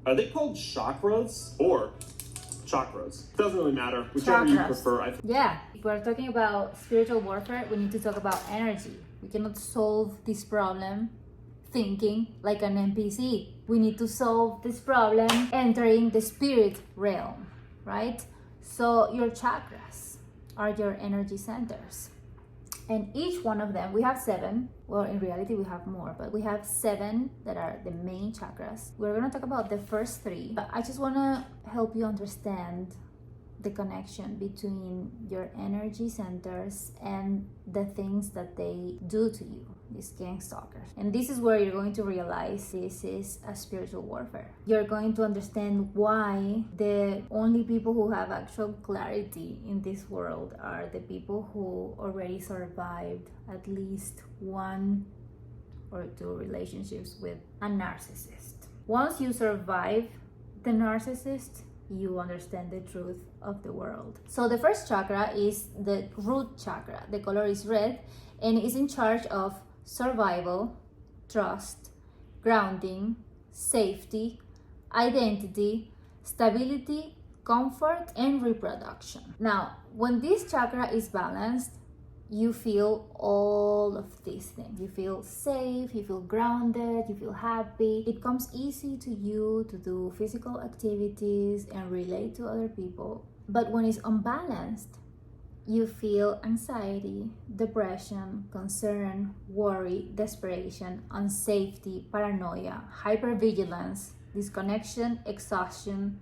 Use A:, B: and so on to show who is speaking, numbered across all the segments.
A: Are they called chakras or chakras? Doesn't really matter. Whichever you prefer.
B: Yeah, if we're talking about spiritual warfare, we need to talk about energy. We cannot solve this problem thinking like an NPC. We need to solve this problem entering the spirit realm, right? So your chakras are your energy centers. And each one of them, we have 7. Well, in reality, we have more, but we have 7 that are the main chakras. We're going to talk about the first 3, but I just want to help you understand the connection between your energy centers and the things that they do to you, these gang stalkers. And this is where you're going to realize this is a spiritual warfare. You're going to understand why the only people who have actual clarity in this world are the people who already survived at least 1 or 2 relationships with a narcissist. Once you survive the narcissist, you understand the truth of the world. So the first chakra is the root chakra. The color is red and is in charge of survival, trust, grounding, safety, identity, stability, comfort, and reproduction. Now, when this chakra is balanced, you feel all of these things. You feel safe, you feel grounded, you feel happy. It comes easy to you to do physical activities and relate to other people. But when it's unbalanced, you feel anxiety, depression, concern, worry, desperation, unsafety, paranoia, hypervigilance, disconnection, exhaustion,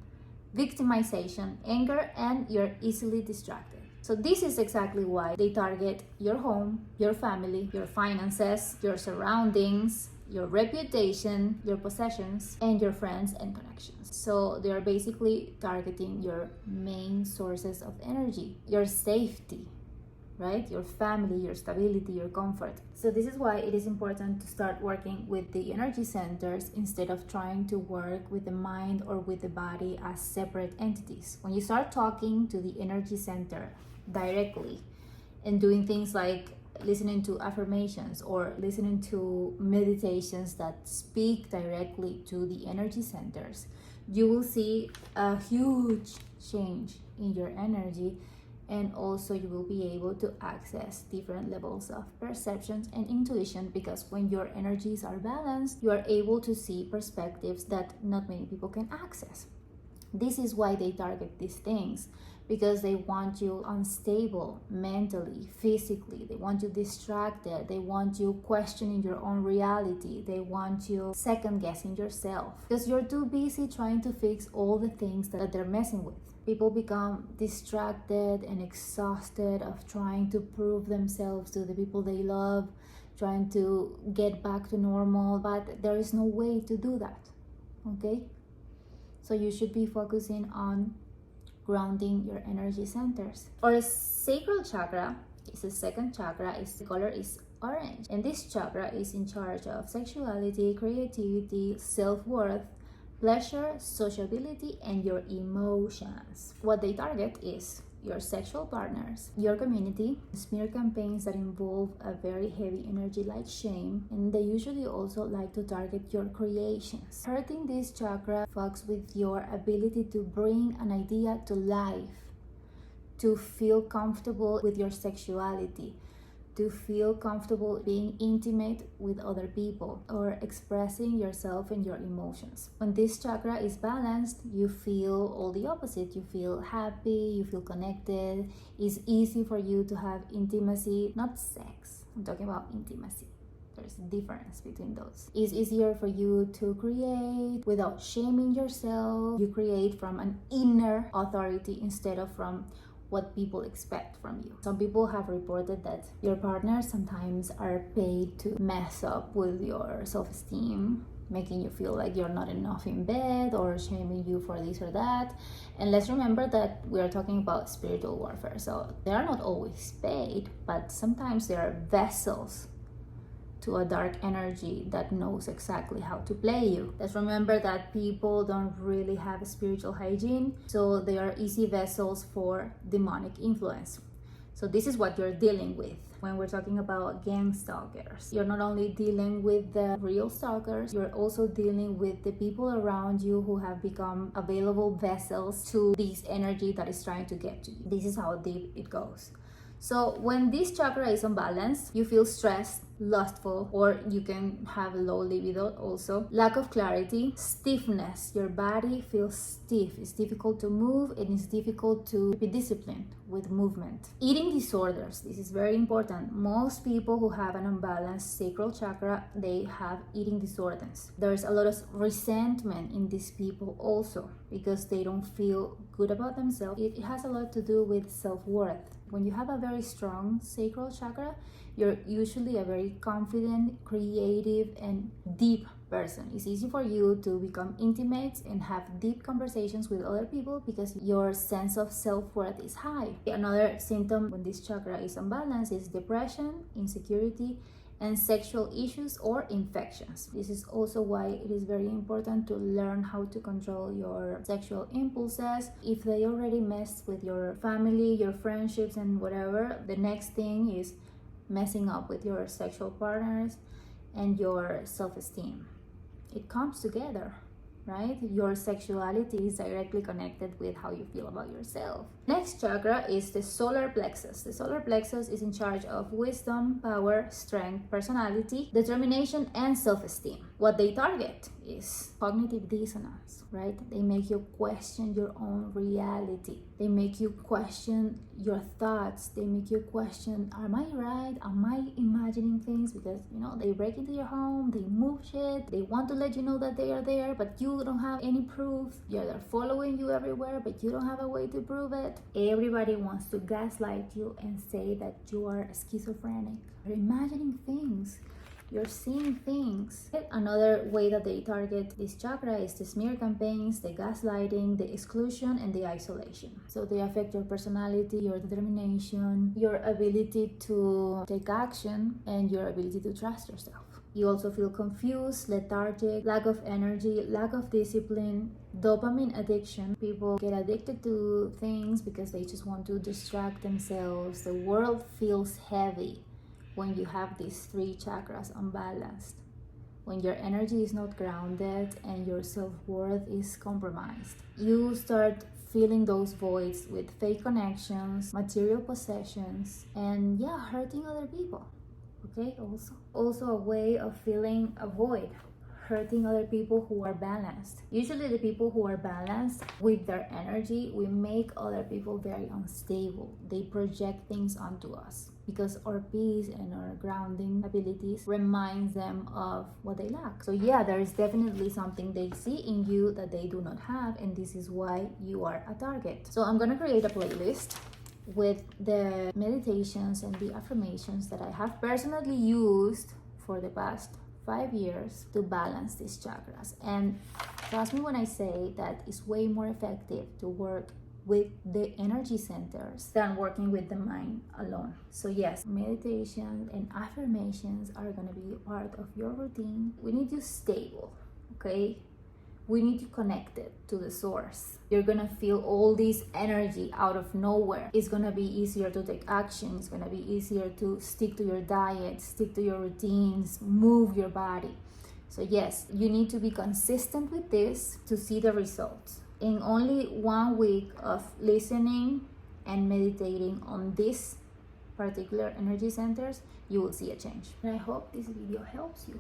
B: victimization, anger, and you're easily distracted. So this is exactly why they target your home, your family, your finances, your surroundings, your reputation, your possessions, and your friends and connections. So they are basically targeting your main sources of energy, your safety, right? Your family, your stability, your comfort. So this is why it is important to start working with the energy centers instead of trying to work with the mind or with the body as separate entities. When you start talking to the energy center directly and doing things like listening to affirmations or listening to meditations that speak directly to the energy centers, you will see a huge change in your energy, and also you will be able to access different levels of perceptions and intuition, because when your energies are balanced, you are able to see perspectives that not many people can access. This is why they target these things, because they want you unstable mentally, physically. They want you distracted. They want you questioning your own reality. They want you second guessing yourself, because you're too busy trying to fix all the things that they're messing with. People become distracted and exhausted of trying to prove themselves to the people they love, trying to get back to normal, but there is no way to do that, okay? So you should be focusing on grounding your energy centers. Our sacral chakra is the second chakra. The color is orange, and this chakra is in charge of sexuality, creativity, self-worth, pleasure, sociability, and your emotions. What they target is your sexual partners, your community, smear campaigns that involve a very heavy energy like shame, and they usually also like to target your creations. Hurting this chakra fucks with your ability to bring an idea to life, to feel comfortable with your sexuality, to feel comfortable being intimate with other people or expressing yourself and your emotions. When this chakra is balanced, you feel all the opposite. You feel happy, you feel connected. It's easy for you to have intimacy, not sex. I'm talking about intimacy. There's a difference between those. It's easier for you to create without shaming yourself. You create from an inner authority instead of from what people expect from you. Some people have reported that your partners sometimes are paid to mess up with your self-esteem, making you feel like you're not enough in bed or shaming you for this or that. And let's remember that we are talking about spiritual warfare. So they are not always paid, but sometimes they are vessels to a dark energy that knows exactly how to play you. Let's remember that people don't really have a spiritual hygiene, so they are easy vessels for demonic influence. So this is what you're dealing with. when we're talking about gang stalkers. You're not only dealing with the real stalkers, you're also dealing with the people around you who have become available vessels to this energy that is trying to get to you. This is how deep it goes. So when this chakra is unbalanced, you feel stressed, lustful, or you can have low libido also. Lack of clarity, stiffness. Your body feels stiff. It's difficult to move and it's difficult to be disciplined with movement. Eating disorders. This is very important. Most people who have an unbalanced sacral chakra, they have eating disorders. There's a lot of resentment in these people also because they don't feel good about themselves. It has a lot to do with self-worth. When you have a very strong sacral chakra, you're usually a very confident, creative, and deep person. It's easy for you to become intimate and have deep conversations with other people because your sense of self-worth is high. Another symptom when this chakra is unbalanced is depression, insecurity, and sexual issues or infections. This is also why it is very important to learn how to control your sexual impulses. If they already messed with your family, your friendships, and whatever, the next thing is messing up with your sexual partners and your self-esteem. It comes together, right? Your sexuality is directly connected with how you feel about yourself. Next chakra is the solar plexus. The solar plexus is in charge of wisdom, power, strength, personality, determination, and self-esteem. What they target is cognitive dissonance, right? They make you question your own reality. They make you question your thoughts. They make you question, am I right? Am I imagining things? Because, they break into your home, they move shit, they want to let you know that they are there, but you don't have any proof. Yeah, they're following you everywhere, but you don't have a way to prove it. Everybody wants to gaslight you and say that you are schizophrenic. You're imagining things. You're seeing things. Another way that they target this chakra is the smear campaigns, the gaslighting, the exclusion, and the isolation. So they affect your personality, your determination, your ability to take action, and your ability to trust yourself. You also feel confused, lethargic, lack of energy, lack of discipline, dopamine addiction. People get addicted to things because they just want to distract themselves. The world feels heavy when you have these three chakras unbalanced, when your energy is not grounded and your self-worth is compromised. You start filling those voids with fake connections, material possessions, and hurting other people. Okay, also a way of filling a void, hurting other people who are balanced. Usually the people who are balanced with their energy, we make other people very unstable. They project things onto us because our peace and our grounding abilities reminds them of what they lack. So there is definitely something they see in you that they do not have, and this is why you are a target. So I'm gonna create a playlist with the meditations and the affirmations that I have personally used for the past 5 years to balance these chakras. And trust me when I say that it's way more effective to work with the energy centers than working with the mind alone. So yes, meditation and affirmations are gonna be a part of your routine. We need you stable, okay? We need you connected to the source. You're gonna feel all this energy out of nowhere. It's gonna be easier to take action. It's gonna be easier to stick to your diet, stick to your routines, move your body. So yes, you need to be consistent with this to see the results. In only 1 week of listening and meditating on these particular energy centers, you will see a change. And I hope this video helps you.